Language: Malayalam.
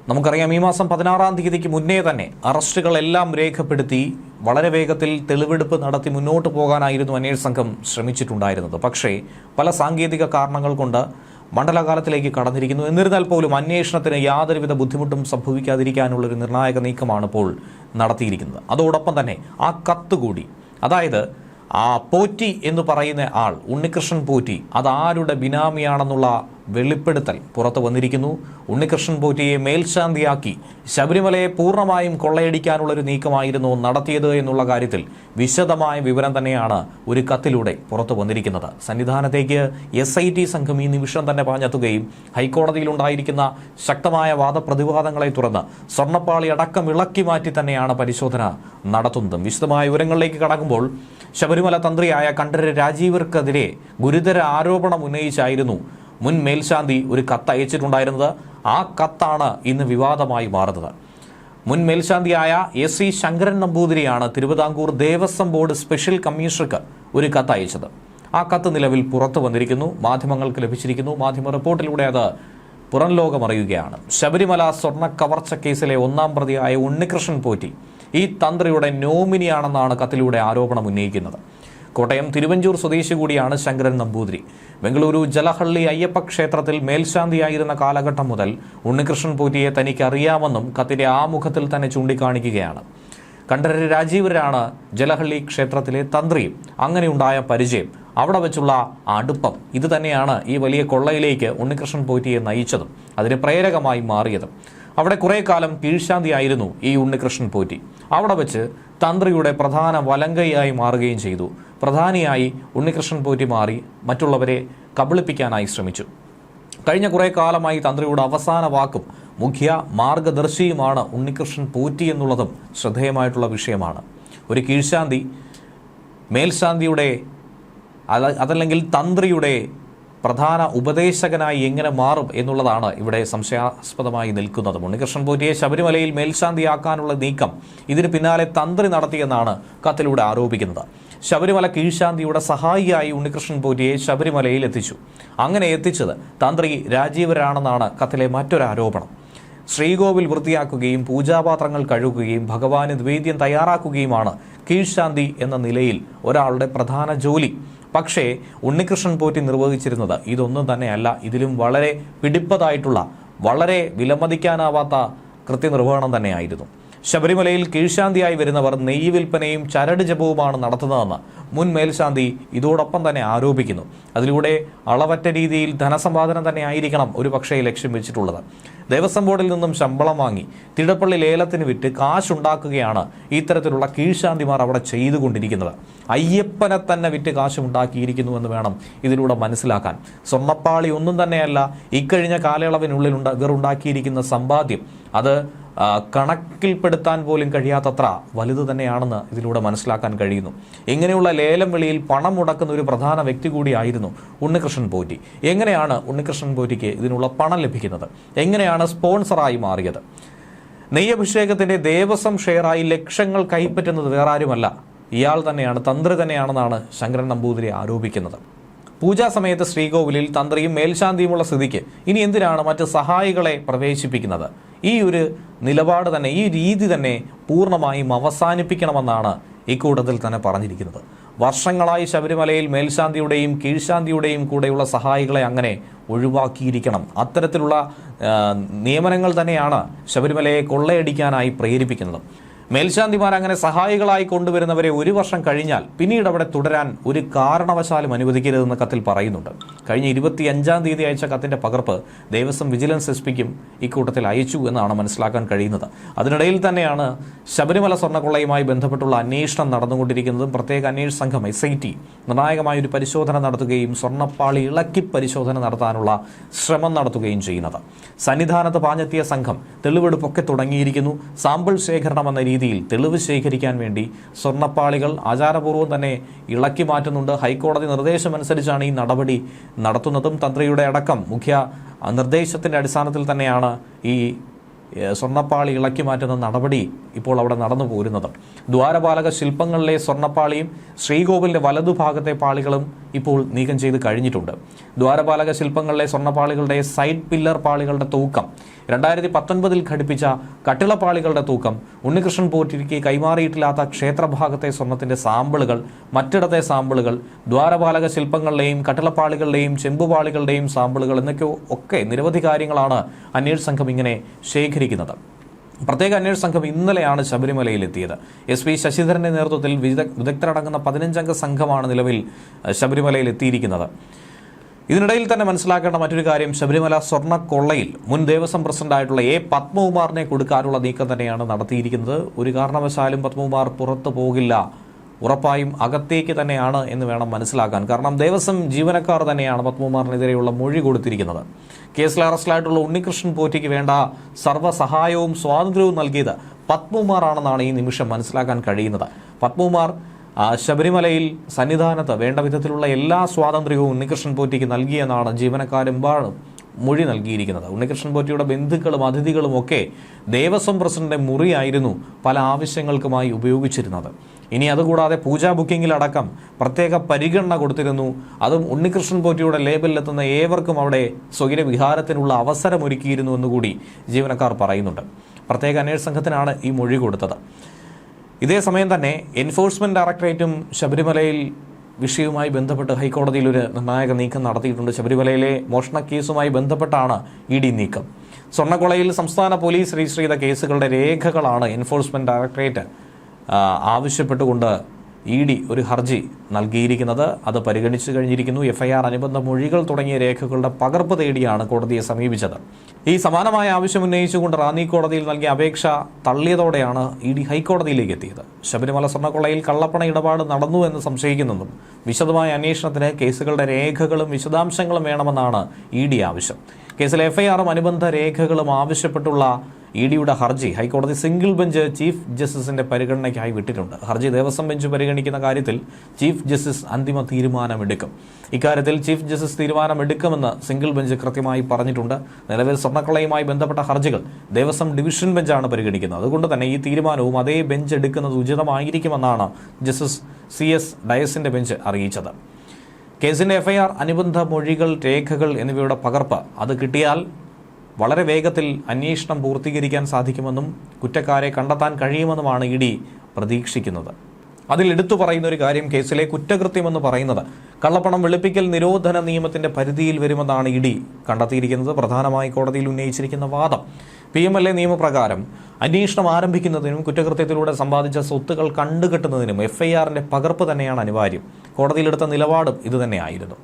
നമുക്കറിയാം ഈ മാസം 16-ാം തീയതിക്ക് മുന്നേ തന്നെ അറസ്റ്റുകളെല്ലാം രേഖപ്പെടുത്തി വളരെ വേഗത്തിൽ തെളിവെടുപ്പ് നടത്തി മുന്നോട്ട് പോകാനായിരുന്നു അന്വേഷണ സംഘം ശ്രമിച്ചിട്ടുണ്ടായിരുന്നത്. പക്ഷേ പല സാങ്കേതിക കാരണങ്ങൾ കൊണ്ട് മണ്ഡലകാലത്തിലേക്ക് കടന്നിരിക്കുന്നു. എന്നിരുന്നാൽ പോലും അന്വേഷണത്തിന് യാതൊരുവിധ ബുദ്ധിമുട്ടും സംഭവിക്കാതിരിക്കാനുള്ളൊരു നിർണായക നീക്കമാണ് ഇപ്പോൾ നടത്തിയിരിക്കുന്നത്. അതോടൊപ്പം തന്നെ ആ കത്ത് കൂടി, അതായത് ആ പോറ്റി എന്ന് പറയുന്ന ആൾ, ഉണ്ണികൃഷ്ണൻ പോറ്റി, അതാരുടെ ബിനാമിയാണെന്നുള്ള വെളിപ്പെടുത്തൽ പുറത്തു വന്നിരിക്കുന്നു. ഉണ്ണികൃഷ്ണൻ പോറ്റിയെ മേൽശാന്തിയാക്കി ശബരിമലയെ പൂർണ്ണമായും കൊള്ളയടിക്കാനുള്ളൊരു നീക്കമായിരുന്നു നടത്തിയത് എന്നുള്ള കാര്യത്തിൽ വിശദമായ വിവരം തന്നെയാണ് ഒരു കത്തിലൂടെ പുറത്തു വന്നിരിക്കുന്നത്. സന്നിധാനത്തേക്ക് SIT സംഘം ഈ നിമിഷം തന്നെ പാഞ്ഞെത്തുകയും ഹൈക്കോടതിയിലുണ്ടായിരിക്കുന്ന ശക്തമായ വാദപ്രതിവാദങ്ങളെ തുടർന്ന് സ്വർണ്ണപ്പാളി അടക്കം ഇളക്കി മാറ്റി തന്നെയാണ് പരിശോധന നടത്തുന്നതും. വിശദമായ വിവരങ്ങളിലേക്ക് കടക്കുമ്പോൾ ശബരിമല തന്ത്രിയായ കണ്ഠരര് രാജീവർക്കെതിരെ ഗുരുതര ആരോപണം ഉന്നയിച്ചായിരുന്നു മുൻ മേൽശാന്തി ഒരു കത്ത് അയച്ചിട്ടുണ്ടായിരുന്നത്. ആ കത്താണ് ഇന്ന് വിവാദമായി മാറുന്നത്. മുൻ മേൽശാന്തിയായ SC ശങ്കരൻ നമ്പൂതിരിയാണ് തിരുവിതാംകൂർ ദേവസ്വം ബോർഡ് സ്പെഷ്യൽ കമ്മീഷണർക്ക് ഒരു കത്ത് അയച്ചത്. ആ കത്ത് നിലവിൽ പുറത്തു വന്നിരിക്കുന്നു, മാധ്യമങ്ങൾക്ക് ലഭിച്ചിരിക്കുന്നു. മാധ്യമ റിപ്പോർട്ടിലൂടെ അത് പുറം ലോകമറിയുകയാണ്. ശബരിമല സ്വർണ്ണ കവർച്ച കേസിലെ 1-ാം പ്രതിയായ ഉണ്ണികൃഷ്ണൻ പോറ്റി ഈ തന്ത്രിയുടെ നോമിനിയാണെന്നാണ് കത്തിലൂടെ ആരോപണം ഉന്നയിക്കുന്നത്. കോട്ടയം തിരുവഞ്ചൂർ സ്വദേശി കൂടിയാണ് ശങ്കരൻ നമ്പൂതിരി. ബംഗളൂരു ജലഹള്ളി അയ്യപ്പ ക്ഷേത്രത്തിൽ മേൽശാന്തിയായിരുന്ന കാലഘട്ടം മുതൽ ഉണ്ണികൃഷ്ണൻ പോറ്റിയെ തനിക്ക് അറിയാമെന്നും കത്തിന്റെ ആമുഖത്തിൽ തന്നെ ചൂണ്ടിക്കാണിക്കുകയാണ്. കണ്ഠരര് രാജീവരാണ് ജലഹള്ളി ക്ഷേത്രത്തിലെ തന്ത്രിയും. അങ്ങനെയുണ്ടായ പരിചയം, അവിടെ വെച്ചുള്ള അടുപ്പം, ഇത് തന്നെയാണ് ഈ വലിയ കൊള്ളയിലേക്ക് ഉണ്ണികൃഷ്ണൻ പോറ്റിയെ നയിച്ചതും അതിന് പ്രേരകമായി മാറിയതും. അവിടെ കുറെ കാലം കീഴ്ശാന്തിയായിരുന്നു ഈ ഉണ്ണികൃഷ്ണൻ പോറ്റി. അവിടെ വെച്ച് തന്ത്രിയുടെ പ്രധാന വലങ്കയായി മാറുകയും ചെയ്തു. പ്രധാനിയായി ഉണ്ണികൃഷ്ണൻ പോറ്റി മാറി മറ്റുള്ളവരെ കബളിപ്പിക്കാനായി ശ്രമിച്ചു. കഴിഞ്ഞ കുറെ കാലമായി തന്ത്രിയുടെ അവസാന വാക്കും മുഖ്യ മാർഗദർശിയുമാണ് ഉണ്ണികൃഷ്ണൻ പോറ്റി എന്നുള്ളതും ശ്രദ്ധേയമായിട്ടുള്ള വിഷയമാണ്. ഒരു കീഴ്ശാന്തി മേൽശാന്തിയുടെ അതല്ലെങ്കിൽ തന്ത്രിയുടെ പ്രധാന ഉപദേശകനായി എങ്ങനെ മാറും എന്നുള്ളതാണ് ഇവിടെ സംശയാസ്പദമായി നിൽക്കുന്നത്. ഉണ്ണികൃഷ്ണൻ പോറ്റിയെ ശബരിമലയിൽ മേൽശാന്തിയാക്കാനുള്ള നീക്കം ഇതിന് പിന്നാലെ തന്ത്രി നടത്തിയെന്നാണ് കത്തിലൂടെ ആരോപിക്കുന്നത്. ശബരിമല കീഴ്ശാന്തിയുടെ സഹായിയായി ഉണ്ണികൃഷ്ണൻ പോറ്റിയെ ശബരിമലയിൽ എത്തിച്ചു. അങ്ങനെ എത്തിച്ചത് തന്ത്രി രാജീവരാണെന്നാണ് കത്തിലെ മറ്റൊരു ആരോപണം. ശ്രീകോവിൽ വൃത്തിയാക്കുകയും പൂജാപാത്രങ്ങൾ കഴുകുകയും ഭഗവാന് നിവേദ്യം തയ്യാറാക്കുകയുമാണ് കീഴ്ശാന്തി എന്ന നിലയിൽ ഒരാളുടെ പ്രധാന ജോലി. പക്ഷേ ഉണ്ണികൃഷ്ണൻ പോറ്റി നിർവഹിച്ചിരുന്നത് ഇതൊന്നും തന്നെയല്ല. ഇതിലും വളരെ പിടിപ്പതായിട്ടുള്ള, വളരെ വിലമതിക്കാനാവാത്ത കൃത്യനിർവഹണം തന്നെയായിരുന്നു. ശബരിമലയിൽ കീഴ്ശാന്തിയായി വരുന്നവർ നെയ്യ് വിൽപ്പനയും ചരട് ജപവുമാണ് നടത്തുന്നതെന്ന് മുൻ മേൽശാന്തി ഇതോടൊപ്പം തന്നെ ആരോപിക്കുന്നു. അതിലൂടെ അളവറ്റ രീതിയിൽ ധനസമ്പാദനം തന്നെ ആയിരിക്കണം ഒരു പക്ഷേ ലക്ഷ്യം വെച്ചിട്ടുള്ളത്. ദേവസ്വം ബോർഡിൽ നിന്നും ശമ്പളം വാങ്ങി തിടപ്പള്ളി ലേലത്തിന് വിറ്റ് കാശുണ്ടാക്കുകയാണ് ഇത്തരത്തിലുള്ള കീഴ്ശാന്തിമാർ അവിടെ ചെയ്തുകൊണ്ടിരിക്കുന്നത്. അയ്യപ്പനെ തന്നെ വിറ്റ് കാശുണ്ടാക്കിയിരിക്കുന്നുവെന്ന് വേണം ഇതിലൂടെ മനസ്സിലാക്കാൻ. സ്വർണ്ണപ്പാളി ഒന്നും തന്നെയല്ല ഇക്കഴിഞ്ഞ കാലയളവിനുള്ളിൽ ഇവർ ഉണ്ടാക്കിയിരിക്കുന്ന സമ്പാദ്യം. അത് കണക്കിൽപ്പെടുത്താൻ പോലും കഴിയാത്തത്ര വലുത് തന്നെയാണെന്ന് ഇതിലൂടെ മനസ്സിലാക്കാൻ കഴിയുന്നു. ഇങ്ങനെയുള്ള ലേലം വിളിയിൽ പണം മുടക്കുന്ന ഒരു പ്രധാന വ്യക്തി കൂടിയായിരുന്നു ഉണ്ണികൃഷ്ണൻ പോറ്റി. എങ്ങനെയാണ് ഉണ്ണികൃഷ്ണൻ പോറ്റിക്ക് ഇതിനുള്ള പണം ലഭിക്കുന്നത്? എങ്ങനെയാണ് സ്പോൺസറായി മാറിയത്? നെയ്യഭിഷേകത്തിന്റെ ദേവസ്വം ഷെയറായി ലക്ഷങ്ങൾ കൈപ്പറ്റുന്നത് വേറാരുമല്ല, ഇയാൾ തന്നെയാണ്, തന്ത്രി തന്നെയാണെന്നാണ് ശങ്കരൻ നമ്പൂതിരി ആരോപിക്കുന്നത്. പൂജാ സമയത്ത് ശ്രീകോവിലിൽ തന്ത്രിയും മേൽശാന്തിയുമുള്ള സ്ഥിതിക്ക് ഇനി എന്തിനാണ് മറ്റ് സഹായികളെ പ്രവേശിപ്പിക്കുന്നത്? ഈ ഒരു നിലപാട് തന്നെ, ഈ രീതി തന്നെ പൂർണ്ണമായും അവസാനിപ്പിക്കണമെന്നാണ് ഇക്കൂട്ടത്തിൽ തന്നെ പറഞ്ഞിരിക്കുന്നത്. വർഷങ്ങളായി ശബരിമലയിൽ മേൽശാന്തിയുടെയും കീഴ്ശാന്തിയുടെയും കൂടെയുള്ള സഹായികളെ അങ്ങനെ ഒഴിവാക്കിയിരിക്കണം. അത്തരത്തിലുള്ള നിയമനങ്ങൾ തന്നെയാണ് ശബരിമലയെ കൊള്ളയടിക്കാനായി പ്രേരിപ്പിക്കുന്നത്. മേൽശാന്തിമാർ അങ്ങനെ സഹായികളായി കൊണ്ടുവരുന്നവരെ 1 വർഷം കഴിഞ്ഞാൽ പിന്നീട് അവിടെ തുടരാൻ ഒരു കാരണവശാലും അനുവദിക്കരുതെന്ന് കത്തിൽ പറയുന്നുണ്ട്. കഴിഞ്ഞ 25-ാം തീയതി അയച്ച കത്തിന്റെ പകർപ്പ് ദേവസ്വം വിജിലൻസ് SP-ക്കും ഇക്കൂട്ടത്തിൽ അയച്ചു എന്നാണ് മനസ്സിലാക്കാൻ കഴിയുന്നത്. അതിനിടയിൽ തന്നെയാണ് ശബരിമല സ്വർണ്ണക്കൊള്ളയുമായി ബന്ധപ്പെട്ടുള്ള അന്വേഷണം നടന്നുകൊണ്ടിരിക്കുന്നതും പ്രത്യേക അന്വേഷണ സംഘം SIT നിർണായകമായ ഒരു പരിശോധന നടത്തുകയും സ്വർണ്ണപ്പാളി ഇളക്കി പരിശോധന നടത്താനുള്ള ശ്രമം നടത്തുകയും ചെയ്യുന്നത്. സന്നിധാനത്ത് പാഞ്ഞെത്തിയ സംഘം തെളിവെടുപ്പൊക്കെ തുടങ്ങിയിരിക്കുന്നു. സാമ്പിൾ ശേഖരണം എന്ന രീതിയിൽ തെളിവ് ശേഖരിക്കാൻ വേണ്ടി സ്വർണ്ണപ്പാളികൾ ആചാരപൂർവ്വം തന്നെ ഇളക്കി മാറ്റുന്നുണ്ട്. ഹൈക്കോടതി നിർദ്ദേശമനുസരിച്ചാണ് ഈ നടപടി നടത്തുന്നതും. തന്ത്രിയുടെ അടക്കം മുഖ്യ നിർദ്ദേശത്തിന്റെ അടിസ്ഥാനത്തിൽ തന്നെയാണ് ഈ സ്വർണ്ണപ്പാളി ഇളക്കി മാറ്റുന്ന നടപടി ഇപ്പോൾ അവിടെ നടന്നു പോരുന്നത്. ദ്വാരപാലക ശില്പങ്ങളിലെ സ്വർണ്ണപ്പാളിയും ശ്രീകോവിലിന്റെ വലതുഭാഗത്തെ പാളികളും ഇപ്പോൾ നീക്കം ചെയ്ത് കഴിഞ്ഞിട്ടുണ്ട്. ദ്വാരപാലക ശില്പങ്ങളിലെ സ്വർണ്ണപ്പാളികളുടെ സൈഡ് പില്ലർ പാളികളുടെ തൂക്കം 2019 ഘടിപ്പിച്ച കട്ടിളപ്പാളികളുടെ തൂക്കം, ഉണ്ണികൃഷ്ണൻ പോറ്റിക്ക് കൈമാറിയിട്ടില്ലാത്ത ക്ഷേത്രഭാഗത്തെ സ്വർണത്തിന്റെ സാമ്പിളുകൾ, മറ്റിടത്തെ സാമ്പിളുകൾ, ദ്വാരപാലക ശില്പങ്ങളുടെയും കട്ടിളപ്പാളികളുടെയും ചെമ്പുപാളികളുടെയും സാമ്പിളുകൾ എന്നൊക്കെ ഒക്കെ നിരവധി കാര്യങ്ങളാണ് അന്വേഷണ സംഘം ഇങ്ങനെ ശേഖരിക്കുന്നത്. പ്രത്യേക അന്വേഷണ സംഘം ഇന്നലെയാണ് ശബരിമലയിലെത്തിയത്. SP ശശിധരന്റെ നേതൃത്വത്തിൽ വിദഗ്ധരടങ്ങുന്ന 15 അംഗ സംഘമാണ് നിലവിൽ ശബരിമലയിൽ എത്തിയിരിക്കുന്നത്. ഇതിനിടയിൽ തന്നെ മനസ്സിലാക്കേണ്ട മറ്റൊരു കാര്യം, ശബരിമല സ്വർണ്ണക്കൊള്ളയിൽ മുൻ ദേവസ്വം പ്രസിഡന്റായിട്ടുള്ള പത്മകുമാറിനെ കൊടുക്കാനുള്ള നീക്കം തന്നെയാണ് നടത്തിയിരിക്കുന്നത്. ഒരു കാരണവശാലും പത്മകുമാർ പുറത്തു പോകില്ല, ഉറപ്പായും അകത്തേക്ക് തന്നെയാണ് എന്ന് വേണം മനസ്സിലാക്കാൻ. കാരണം ദേവസ്വം ജീവനക്കാർ തന്നെയാണ് പത്മകുമാറിനെതിരെയുള്ള മൊഴി കൊടുത്തിരിക്കുന്നത്. കേസിൽ അറസ്റ്റിലായിട്ടുള്ള ഉണ്ണികൃഷ്ണൻ പോറ്റിക്ക് വേണ്ട സർവ്വസഹായവും സ്വാതന്ത്ര്യവും നൽകിയത് പത്മകുമാറാണെന്നാണ് ഈ നിമിഷം മനസ്സിലാക്കാൻ കഴിയുന്നത്. പത്മകുമാർ ശബരിമലയിൽ സന്നിധാനത്ത് വേണ്ട വിധത്തിലുള്ള എല്ലാ സ്വാതന്ത്ര്യവും ഉണ്ണികൃഷ്ണൻ പോറ്റിക്ക് നൽകിയെന്നാണ് ജീവനക്കാരെമ്പാടും മൊഴി നൽകിയിരിക്കുന്നത്. ഉണ്ണികൃഷ്ണൻ പോറ്റിയുടെ ബന്ധുക്കളും അതിഥികളും ഒക്കെ ദേവസ്വം പ്രസിഡന്റിന്റെ മുറിയായിരുന്നു പല ആവശ്യങ്ങൾക്കുമായി ഉപയോഗിച്ചിരുന്നത്. ഇനി അതുകൂടാതെ പൂജാ ബുക്കിങ്ങിലടക്കം പ്രത്യേക പരിഗണന കൊടുത്തിരുന്നു. അതും ഉണ്ണികൃഷ്ണൻ പോറ്റിയുടെ ലേബലിലെത്തുന്ന ഏവർക്കും അവിടെ സ്വൈര വിഹാരത്തിനുള്ള അവസരമൊരുക്കിയിരുന്നു എന്നുകൂടി ജീവനക്കാർ പറയുന്നുണ്ട്. പ്രത്യേക അന്വേഷണ സംഘത്തിനാണ് ഈ മൊഴി കൊടുത്തത്. ഇതേസമയം തന്നെ എൻഫോഴ്സ്മെന്റ് ഡയറക്ടറേറ്റും ശബരിമലയിൽ വിഷയവുമായി ബന്ധപ്പെട്ട് ഹൈക്കോടതിയിൽ ഒരു നിർണായക നീക്കം നടത്തിയിട്ടുണ്ട്. ശബരിമലയിലെ മോഷണ കേസുമായി ബന്ധപ്പെട്ടാണ് ED നീക്കം. സ്വർണ്ണക്കൊളയിൽ സംസ്ഥാന പോലീസ് രജിസ്റ്റർ ചെയ്ത കേസുകളുടെ രേഖകളാണ് എൻഫോഴ്സ്മെന്റ് ഡയറക്ടറേറ്റ് ആവശ്യപ്പെട്ടുകൊണ്ട് ED ഒരു ഹർജി നൽകിയിരിക്കുന്നത്. അത് പരിഗണിച്ചു കഴിഞ്ഞിരിക്കുന്നു. FIR, അനുബന്ധ മൊഴികൾ തുടങ്ങിയ രേഖകളുടെ പകർപ്പ് തേടിയാണ് കോടതിയെ സമീപിച്ചത്. ഈ സമാനമായ ആവശ്യം ഉന്നയിച്ചുകൊണ്ട് റാന്നി കോടതിയിൽ നൽകിയ അപേക്ഷ തള്ളിയതോടെയാണ് ED ഹൈക്കോടതിയിലേക്ക് എത്തിയത്. ശബരിമല സ്വർണ്ണക്കൊള്ളയിൽ കള്ളപ്പണ ഇടപാട് നടന്നു എന്ന് സംശയിക്കുന്നെന്നും വിശദമായ അന്വേഷണത്തിന് കേസുകളുടെ രേഖകളും വിശദാംശങ്ങളും വേണമെന്നാണ് ED ആവശ്യം. കേസിലെ FIR-ഉം അനുബന്ധ രേഖകളും ആവശ്യപ്പെട്ടുള്ള EDയുടെ ഹർജി ഹൈക്കോടതി സിംഗിൾ ബെഞ്ച് ചീഫ് ജസ്റ്റിസിന്റെ പരിഗണനയ്ക്കായി വിട്ടിട്ടുണ്ട്. ഹർജി ദേവസ്വം ബെഞ്ച് പരിഗണിക്കുന്ന കാര്യത്തിൽ ചീഫ് ജസ്റ്റിസ് അന്തിമ തീരുമാനമെടുക്കും. ഇക്കാര്യത്തിൽ ചീഫ് ജസ്റ്റിസ് തീരുമാനമെടുക്കുമെന്ന് സിംഗിൾ ബെഞ്ച് കൃത്യമായി പറഞ്ഞിട്ടുണ്ട്. നിലവിൽ സ്വർണ്ണക്കൊള്ളയുമായി ബന്ധപ്പെട്ട ഹർജികൾ ദേവസ്വം ഡിവിഷൻ ബെഞ്ചാണ് പരിഗണിക്കുന്നത്. അതുകൊണ്ട് തന്നെ ഈ തീരുമാനവും അതേ ബെഞ്ച് എടുക്കുന്നത് ഉചിതമായിരിക്കുമെന്നാണ് ജസ്റ്റിസ് CS ഡയസിന്റെ ബെഞ്ച് അറിയിച്ചത്. കേസിന്റെ FIR, അനുബന്ധ മൊഴികൾ, രേഖകൾ എന്നിവയുടെ പകർപ്പ് അത് കിട്ടിയാൽ വളരെ വേഗത്തിൽ അന്വേഷണം പൂർത്തീകരിക്കാൻ സാധിക്കുമെന്നും കുറ്റക്കാരെ കണ്ടെത്താൻ കഴിയുമെന്നുമാണ് ED പ്രതീക്ഷിക്കുന്നത്. അതിൽ എടുത്തു പറയുന്ന ഒരു കാര്യം, കേസിലെ കുറ്റകൃത്യമെന്ന് പറയുന്നത് കള്ളപ്പണം വെളുപ്പിക്കൽ നിരോധന നിയമത്തിന്റെ പരിധിയിൽ വരുമെന്നാണ് ED കണ്ടെത്തിയിരിക്കുന്നത്. പ്രധാനമായി കോടതിയിൽ ഉന്നയിച്ചിരിക്കുന്ന വാദം PMLA നിയമപ്രകാരം അന്വേഷണം ആരംഭിക്കുന്നതിനും കുറ്റകൃത്യത്തിലൂടെ സമ്പാദിച്ച സ്വത്തുകൾ കണ്ടുകെട്ടുന്നതിനും FIR-ന്റെ പകർപ്പ് തന്നെയാണ് അനിവാര്യം. കോടതിയിലെടുത്ത നിലപാടും ഇതുതന്നെയായിരുന്നു.